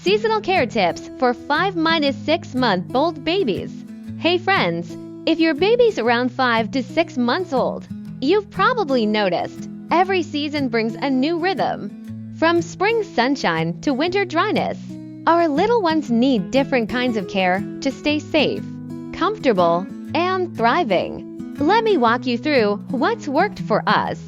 Seasonal care tips for 5–6 month bold babies. Hey friends, if your baby's around 5 to 6 months old, you've probably noticed every season brings a new rhythm. From spring sunshine to winter dryness, our little ones need different kinds of care to stay safe, comfortable, and thriving. Let me walk you through what's worked for us.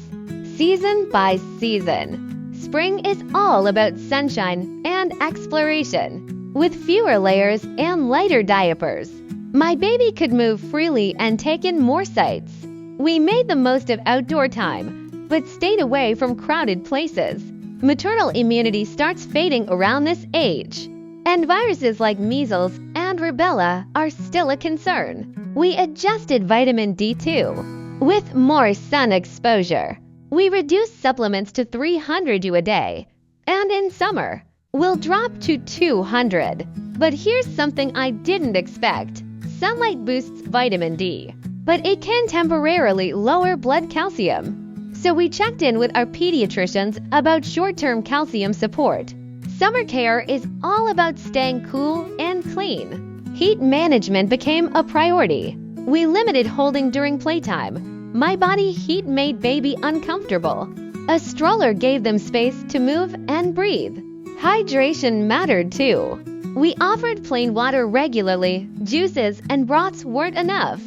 Season by season. Spring is all about sunshine and exploration. With fewer layers and lighter diapers, my baby could move freely and take in more sights. We made the most of outdoor time, but stayed away from crowded places. Maternal immunity starts fading around this age, and viruses like measles and rubella are still a concern. We adjusted vitamin D too. With more sun exposure, we reduced supplements to 300 U a day, and in summer, we'll drop to 200. But here's something I didn't expect. Sunlight boosts vitamin D, but it can temporarily lower blood calcium. So we checked in with our pediatricians about short-term calcium support. Summer care is all about staying cool and clean. Heat management became a priority. We limited holding during playtime. My body heat made baby uncomfortable. A stroller gave them space to move and breathe. Hydration mattered too. We offered plain water regularly. Juices and broths weren't enough.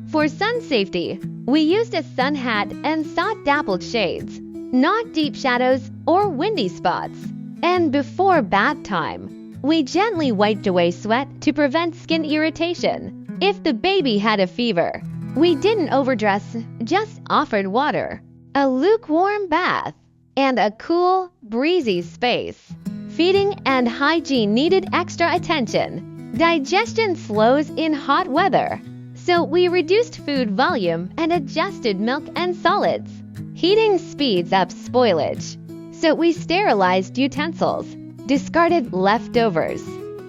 For sun safety, we used a sun hat and sought dappled shades, not deep shadows or windy spots. And before bath time, we gently wiped away sweat to prevent skin irritation. If the baby had a fever, we didn't overdress, just offered water, a lukewarm bath, and a cool, breezy space. Feeding and hygiene needed extra attention. Digestion slows in hot weather, so we reduced food volume and adjusted milk and solids. Heating speeds up spoilage, so we sterilized utensils, discarded leftovers,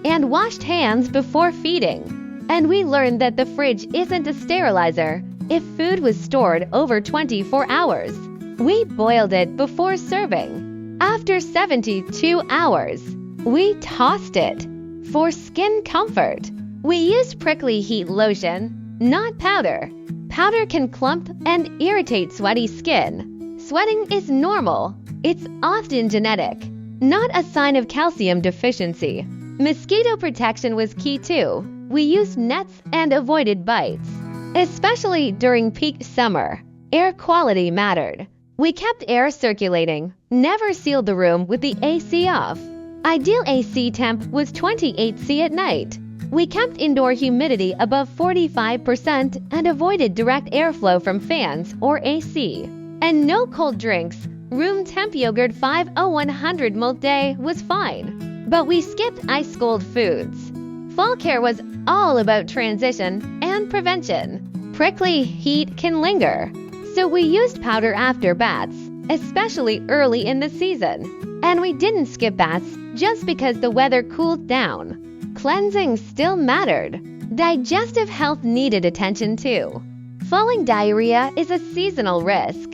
and washed hands before feeding. And we learned that the fridge isn't a sterilizer if food was stored over 24 hours. We boiled it before serving. After 72 hours, we tossed it. For skin comfort, we used prickly heat lotion, not powder. Powder can clump and irritate sweaty skin. Sweating is normal. It's often genetic, not a sign of calcium deficiency. Mosquito protection was key too. We used nets and avoided bites. Especially during peak summer, air quality mattered. We kept air circulating, never sealed the room with the AC off. Ideal AC temp was 28 C at night. We kept indoor humidity above 45% and avoided direct airflow from fans or AC. And no cold drinks. Room temp yogurt 50100 ml day was fine. But we skipped ice-cold foods. Fall care was all about transition and prevention. Prickly heat can linger, so we used powder after baths, especially early in the season. And we didn't skip baths just because the weather cooled down. Cleansing still mattered. Digestive health needed attention too. Falling diarrhea is a seasonal risk,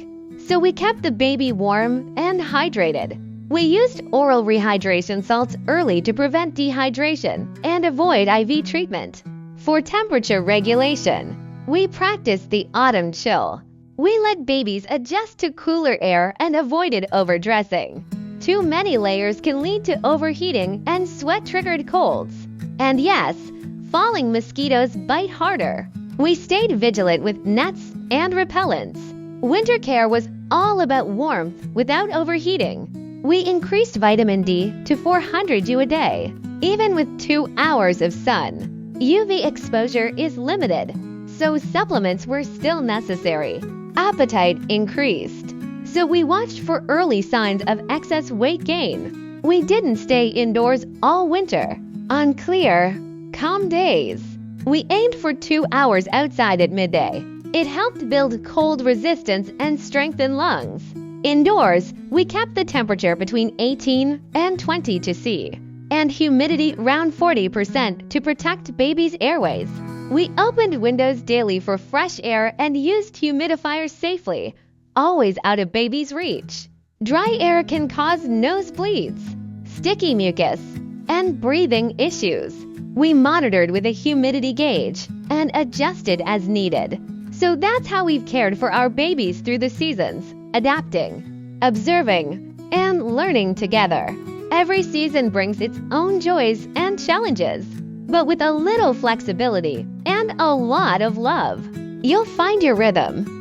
so we kept the baby warm and hydrated. We used oral rehydration salts early to prevent dehydration and avoid IV treatment. For temperature regulation, we practiced the autumn chill. We let babies adjust to cooler air and avoided overdressing. Too many layers can lead to overheating and sweat-triggered colds. And yes, falling mosquitoes bite harder. We stayed vigilant with nets and repellents. Winter care was all about warmth without overheating. We increased vitamin D to 400 U a day, even with 2 hours of sun. UV exposure is limited, so supplements were still necessary. Appetite increased, so we watched for early signs of excess weight gain. We didn't stay indoors all winter. On clear, calm days, we aimed for 2 hours outside at midday. It helped build cold resistance and strengthen lungs. Indoors, we kept the temperature between 18 and 20 C, and humidity around 40% to protect baby's airways. We opened windows daily for fresh air and used humidifiers safely, always out of baby's reach. Dry air can cause nosebleeds, sticky mucus, and breathing issues. We monitored with a humidity gauge and adjusted as needed. So that's how we've cared for our babies through the seasons, adapting, observing, and learning together. Every season brings its own joys and challenges, but with a little flexibility and a lot of love, you'll find your rhythm.